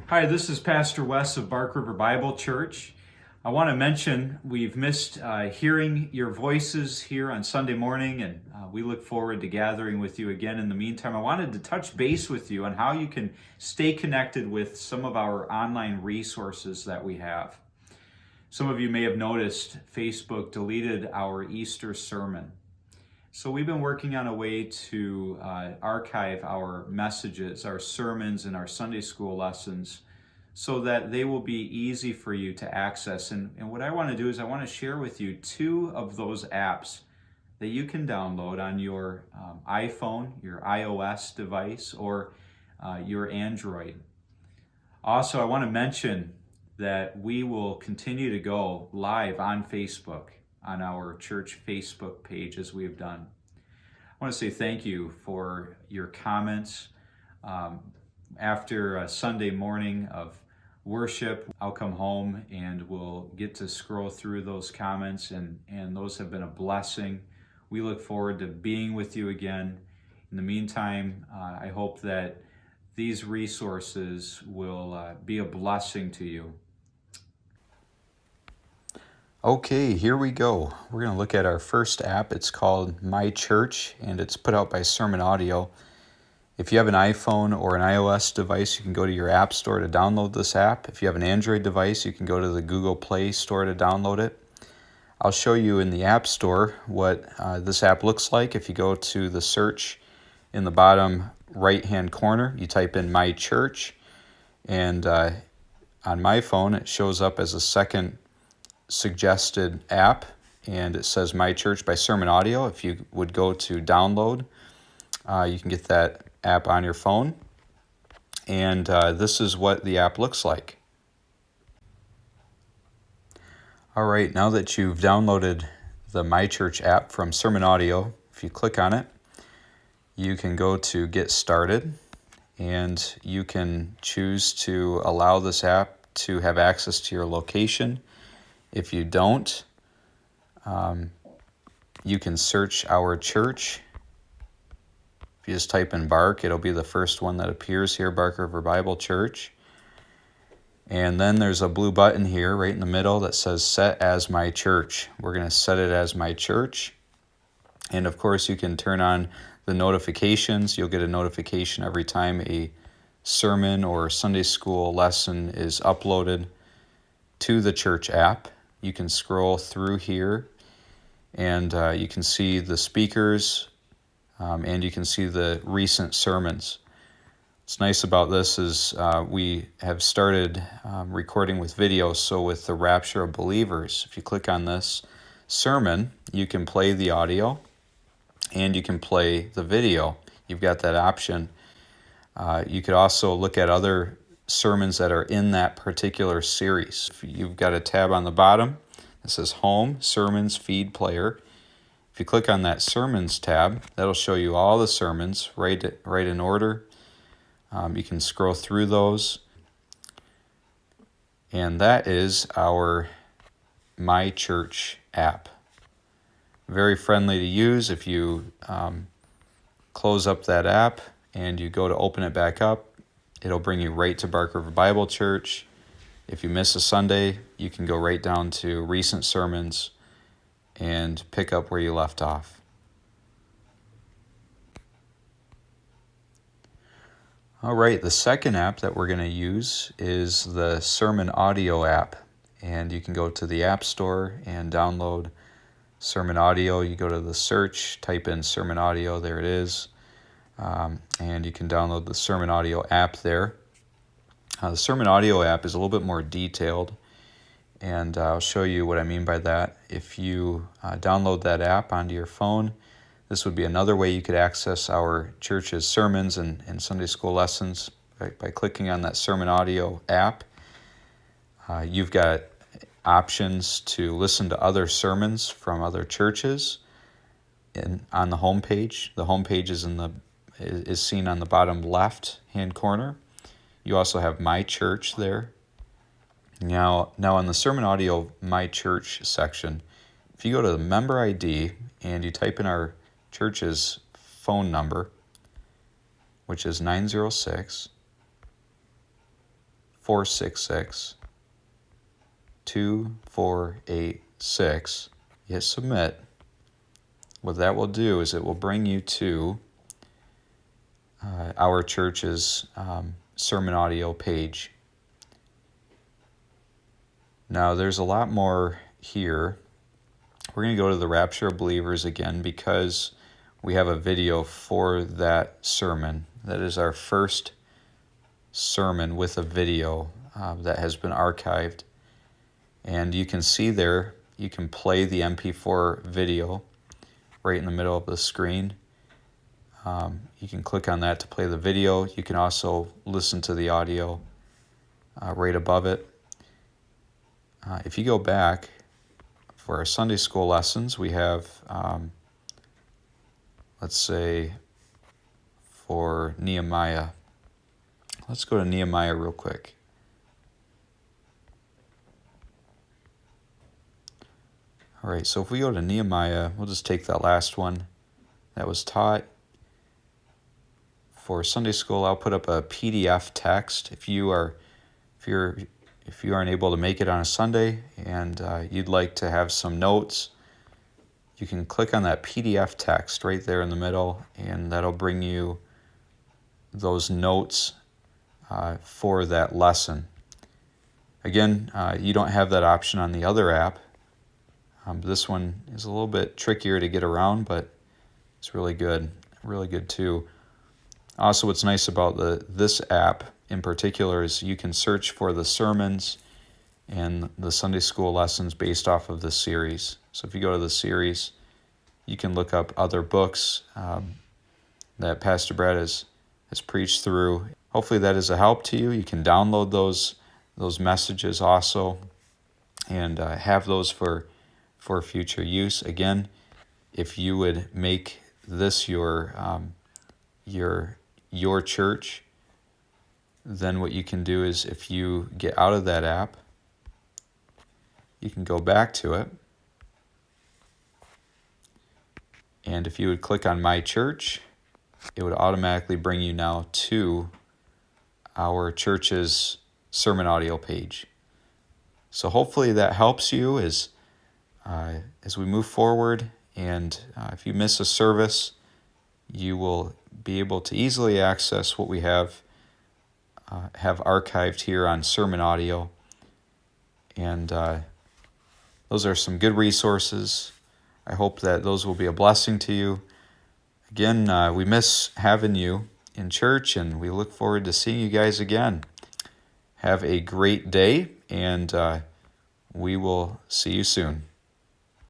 Hi, this is Pastor Wes of Bark River Bible Church. I want to mention we've missed hearing your voices here on Sunday morning, and we look forward to gathering with you again. In the meantime, I wanted to touch base with you on how you can stay connected with some of our online resources that we have. Some of you may have noticed Facebook deleted our Easter sermon. So we've been working on a way to archive our messages, our sermons, and our Sunday school lessons so that they will be easy for you to access. And what I want to do is I want to share with you two of those apps that you can download on your iPhone, your iOS device, or your Android. Also, I want to mention that we will continue to go live on Facebook, on our church Facebook page, as we have done. I want to say thank you for your comments. After a Sunday morning of worship, I'll come home and we'll get to scroll through those comments, and those have been a blessing. We look forward to being with you again. In the meantime, I hope that these resources will be a blessing to you. Okay, here we go. We're going to look at our first app. It's called My Church, and it's put out by Sermon Audio. If you have an iPhone or an iOS device, you can go to your app store to download this app. If you have an Android device, you can go to the Google Play Store to download it. I'll show you in the App Store what this app looks like. If you go to the search in the bottom right-hand corner, you type in My Church, and on my phone, it shows up as a second suggested app, and it says My Church by Sermon Audio. If you would go to download, you can get that app on your phone, and this is what the app looks like. All right, now that you've downloaded the My Church app from Sermon Audio, if you click on it, you can go to Get Started, and you can choose to allow this app to have access to your location. If you don't, you can search our church. If you just type in Bark, it'll be the first one that appears here, Bark River Bible Church. And then there's a blue button here right in the middle that says Set as My Church. We're going to set it as My Church. And of course, you can turn on the notifications. You'll get a notification every time a sermon or Sunday school lesson is uploaded to the church app. You can scroll through here, and you can see the speakers, and you can see the recent sermons. What's nice about this is we have started recording with video, so with the Rapture of Believers, if you click on this sermon, you can play the audio and you can play the video. You've got that option. You could also look at other sermons that are in that particular series. You've got a tab on the bottom that says Home, Sermons, Feed Player. If you click on that Sermons tab, that'll show you all the sermons right in order. You can scroll through those. And that is our My Church app. Very friendly to use. If you close up that app and you go to open it back up, it'll bring you right to Bark River Bible Church. If you miss a Sunday, you can go right down to recent sermons and pick up where you left off. All right, the second app that we're going to use is the Sermon Audio app. And you can go to the App Store and download Sermon Audio. You go to the search, type in Sermon Audio, there it is. And you can download the Sermon Audio app there. The Sermon Audio app is a little bit more detailed, and I'll show you what I mean by that. If you download that app onto your phone, this would be another way you could access our church's sermons and Sunday school lessons by clicking on that Sermon Audio app. You've got options to listen to other sermons from other churches on the homepage. The homepage is seen on the bottom left-hand corner. You also have My Church there. Now on the Sermon Audio My Church section, if you go to the member ID and you type in our church's phone number, which is 906 466 2486. Hit submit. What that will do is it will bring you to our church's sermon audio page. Now, there's a lot more here. We're going to go to the Rapture of Believers again because we have a video for that sermon. That is our first sermon with a video that has been archived. And you can see there, you can play the MP4 video right in the middle of the screen. You can click on that to play the video. You can also listen to the audio right above it. If you go back for our Sunday school lessons, we have, let's say, for Nehemiah. Let's go to Nehemiah real quick. All right, so if we go to Nehemiah, we'll just take that last one that was taught. For Sunday school, I'll put up a PDF text. If you aren't able to make it on a Sunday and you'd like to have some notes, you can click on that PDF text right there in the middle, and that'll bring you those notes for that lesson. Again, you don't have that option on the other app. This one is a little bit trickier to get around, but it's really good too. Also, what's nice about this app in particular is you can search for the sermons and the Sunday school lessons based off of the series. So if you go to the series, you can look up other books that Pastor Brad has preached through. Hopefully that is a help to you. You can download those messages also and have those for future use. Again, if you would make this your church, then what you can do is if you get out of that app, you can go back to it. And if you would click on My Church, it would automatically bring you now to our church's sermon audio page. So hopefully that helps you as we move forward. And if you miss a service, you will be able to easily access what we have archived here on sermon audio. And those are some good resources. I hope that those will be a blessing to you. Again, we miss having you in church, and we look forward to seeing you guys again. Have a great day, and we will see you soon.